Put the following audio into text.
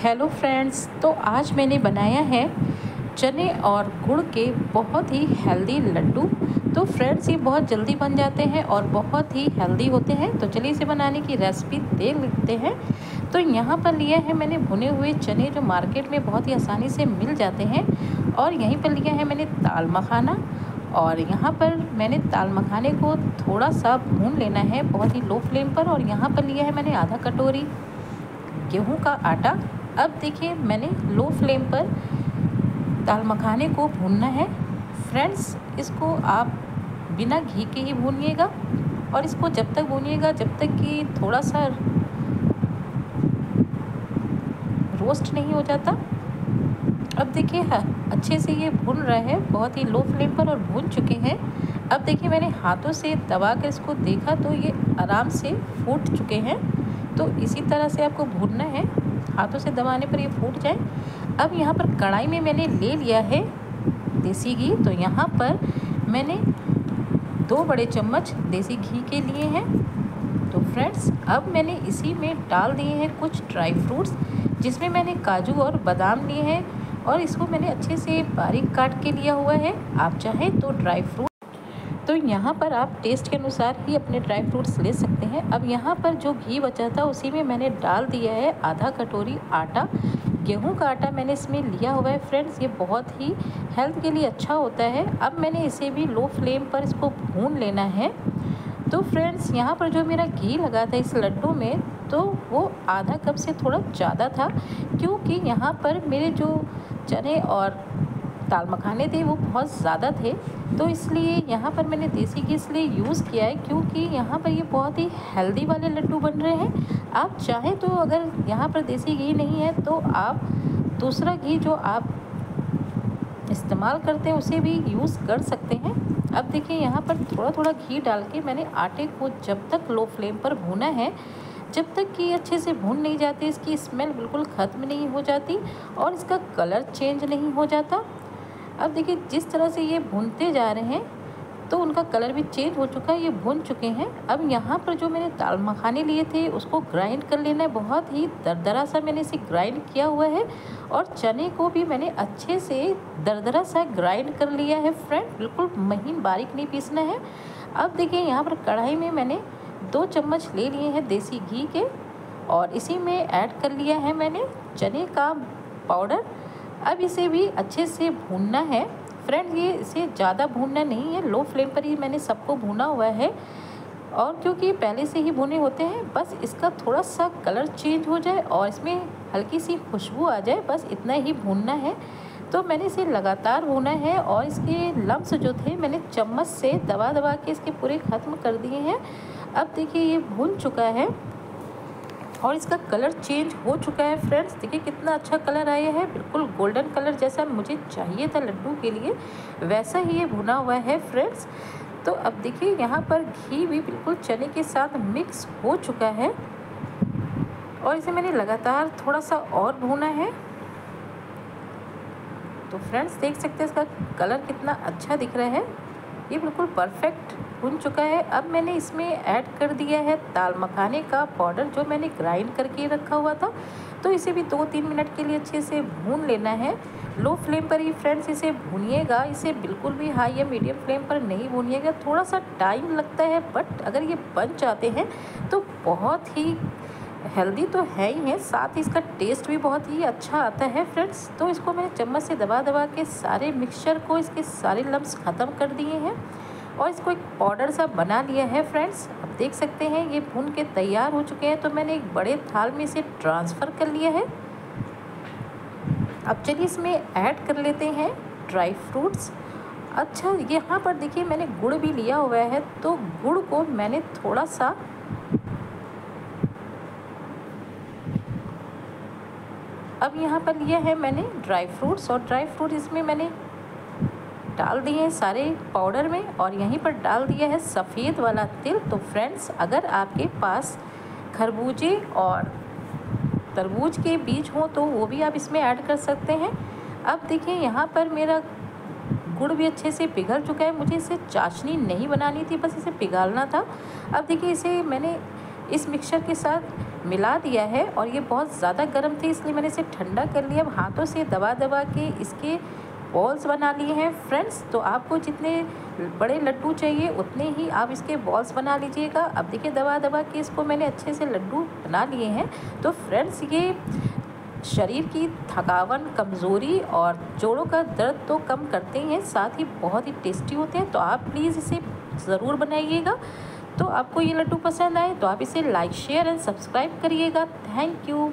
Hello friends, तो आज मैंने बनाया है चने और गुड़ के बहुत ही हेल्दी लड्डू। तो फ्रेंड्स, ये बहुत जल्दी बन जाते हैं और बहुत ही हेल्दी होते हैं। तो चलिए इसे बनाने की रेसिपी देख लेते हैं। तो यहाँ पर लिया है मैंने भुने हुए चने, जो मार्केट में बहुत ही आसानी से मिल जाते हैं। और यहीं पर लिया है मैंने दाल मखाना, और यहाँ पर मैंने दाल मखाने को थोड़ा सा भून लेना है बहुत ही लो फ्लेम पर। और यहाँ पर लिया है मैंने आधा कटोरी गेहूं का आटा। अब देखिए, मैंने लो फ्लेम पर दाल मखाने को भूनना है। फ्रेंड्स, इसको आप बिना घी के ही भूनिएगा, और इसको जब तक भूनिएगा जब तक कि थोड़ा सा रोस्ट नहीं हो जाता। अब देखिए, अच्छे से ये भून रहा है बहुत ही लो फ्लेम पर और भून चुके हैं। अब देखिए, मैंने हाथों से दबा कर इसको देखा तो ये आराम से फूट चुके हैं। तो इसी तरह से आपको भूनना है, हाथों से दबाने पर ये फूट जाए। अब यहाँ पर कढ़ाई में मैंने ले लिया है देसी घी। तो यहाँ पर मैंने 2 बड़े चम्मच देसी घी के लिए हैं। तो फ्रेंड्स, अब मैंने इसी में डाल दिए हैं कुछ ड्राई फ्रूट्स, जिसमें मैंने काजू और बादाम लिए हैं, और इसको मैंने अच्छे से बारीक काट के लिया हुआ है। आप चाहें तो ड्राई फ्रूट, तो यहाँ पर आप टेस्ट के अनुसार ही अपने ड्राई फ्रूट्स ले सकते हैं। अब यहाँ पर जो घी बचा था उसी में मैंने डाल दिया है आधा कटोरी आटा। गेहूं का आटा मैंने इसमें लिया हुआ है। फ्रेंड्स, ये बहुत ही हेल्थ के लिए अच्छा होता है। अब मैंने इसे भी लो फ्लेम पर इसको भून लेना है। तो फ्रेंड्स, यहाँ पर जो मेरा घी लगा था इस लड्डू में, तो वो आधा कप से थोड़ा ज़्यादा था, क्योंकि यहाँ पर मेरे जो चने और दाल मखाने थे वो बहुत ज़्यादा थे। तो इसलिए यहाँ पर मैंने देसी घी इसलिए यूज़ किया है, क्योंकि यहाँ पर ये बहुत ही हेल्दी वाले लड्डू बन रहे हैं। आप चाहें तो, अगर यहाँ पर देसी घी नहीं है तो आप दूसरा घी जो आप इस्तेमाल करते हैं उसे भी यूज़ कर सकते हैं। अब देखिए, यहाँ पर थोड़ा थोड़ा घी डाल के मैंने आटे को जब तक लो फ्लेम पर भूना है, जब तक कि अच्छे से भून नहीं जाती, इसकी स्मेल बिल्कुल ख़त्म नहीं हो जाती और इसका कलर चेंज नहीं हो जाता। अब देखिए, जिस तरह से ये भूनते जा रहे हैं तो उनका कलर भी चेंज हो चुका है, ये भून चुके हैं। अब यहाँ पर जो मैंने दाल मखाने लिए थे उसको ग्राइंड कर लेना है। बहुत ही दरदरा सा मैंने इसे ग्राइंड किया हुआ है, और चने को भी मैंने अच्छे से दरदरा सा ग्राइंड कर लिया है। फ्रेंड, बिल्कुल महीन बारीक नहीं पीसना है। अब देखिए, यहाँ पर कढ़ाई में मैंने 2 चम्मच ले लिए हैं देसी घी के, और इसी में ऐड कर लिया है मैंने चने का पाउडर। अब इसे भी अच्छे से भूनना है। फ्रेंड, ये इसे ज़्यादा भूनना नहीं है, लो फ्लेम पर ही मैंने सबको भुना हुआ है। और क्योंकि पहले से ही भुने होते हैं, बस इसका थोड़ा सा कलर चेंज हो जाए और इसमें हल्की सी खुशबू आ जाए, बस इतना ही भूनना है। तो मैंने इसे लगातार भूना है, और इसके लम्स जो थे मैंने चम्मच से दबा दबा के इसके पूरे ख़त्म कर दिए हैं। अब देखिए, ये भून चुका है और इसका कलर चेंज हो चुका है। फ्रेंड्स, देखिए कितना अच्छा कलर आया है, बिल्कुल गोल्डन कलर जैसा मुझे चाहिए था लड्डू के लिए, वैसा ही ये भुना हुआ है। फ्रेंड्स, तो अब देखिए, यहाँ पर घी भी बिल्कुल चने के साथ मिक्स हो चुका है, और इसे मैंने लगातार थोड़ा सा और भूना है। तो फ्रेंड्स, देख सकते हैं इसका कलर कितना अच्छा दिख रहा है, ये बिल्कुल परफेक्ट भुन चुका है। अब मैंने इसमें ऐड कर दिया है दाल मखाने का पाउडर, जो मैंने ग्राइंड करके रखा हुआ था। तो इसे भी 2-3 मिनट के लिए अच्छे से भून लेना है। लो फ्लेम पर ही फ्रेंड्स इसे भूनिएगा, इसे बिल्कुल भी हाई या मीडियम फ्लेम पर नहीं भूनिएगा। थोड़ा सा टाइम लगता है, बट अगर ये बन जाते हैं तो बहुत ही हेल्दी तो है ही है, साथ ही इसका टेस्ट भी बहुत ही अच्छा आता है। फ्रेंड्स, तो इसको मैंने चम्मच से दबा दबा के सारे मिक्सचर को, इसके सारे लम्स ख़त्म कर दिए हैं, और इसको एक पाउडर सा बना लिया है। फ्रेंड्स, अब देख सकते हैं ये भून के तैयार हो चुके हैं। तो मैंने एक बड़े थाल में इसे ट्रांसफ़र कर लिया है। अब चलिए इसमें ऐड कर लेते हैं ड्राई फ्रूट्स। अच्छा, यहाँ पर देखिए मैंने गुड़ भी लिया हुआ है, तो गुड़ को मैंने थोड़ा सा अब यहाँ पर लिया है मैंने ड्राई फ्रूट्स, और ड्राई फ्रूट इसमें मैंने डाल दिए हैं सारे पाउडर में, और यहीं पर डाल दिया है सफ़ेद वाला तिल। तो फ्रेंड्स, अगर आपके पास खरबूजे और तरबूज के बीज हो तो वो भी आप इसमें ऐड कर सकते हैं। अब देखिए, यहाँ पर मेरा गुड़ भी अच्छे से पिघल चुका है। मुझे इसे चाशनी नहीं बनानी थी, बस इसे पिघालना था। अब देखिए, इसे मैंने इस मिक्सचर के साथ मिला दिया है और ये बहुत ज़्यादा गर्म थे इसलिए मैंने इसे ठंडा कर लिया। अब हाथों से दबा दबा के इसके बॉल्स बना लिए हैं फ्रेंड्स। तो आपको जितने बड़े लड्डू चाहिए उतने ही आप इसके बॉल्स बना लीजिएगा। अब देखिए दबा दबा के इसको मैंने अच्छे से लड्डू बना लिए हैं। तो फ्रेंड्स ये शरीर की थकावन, कमज़ोरी और जोड़ों का दर्द तो कम करते हैं, साथ ही बहुत ही टेस्टी होते हैं। तो आप प्लीज़ इसे ज़रूर बनाइएगा। तो आपको ये लड्डू पसंद आए तो आप इसे लाइक, शेयर एंड सब्सक्राइब करिएगा। Thank you.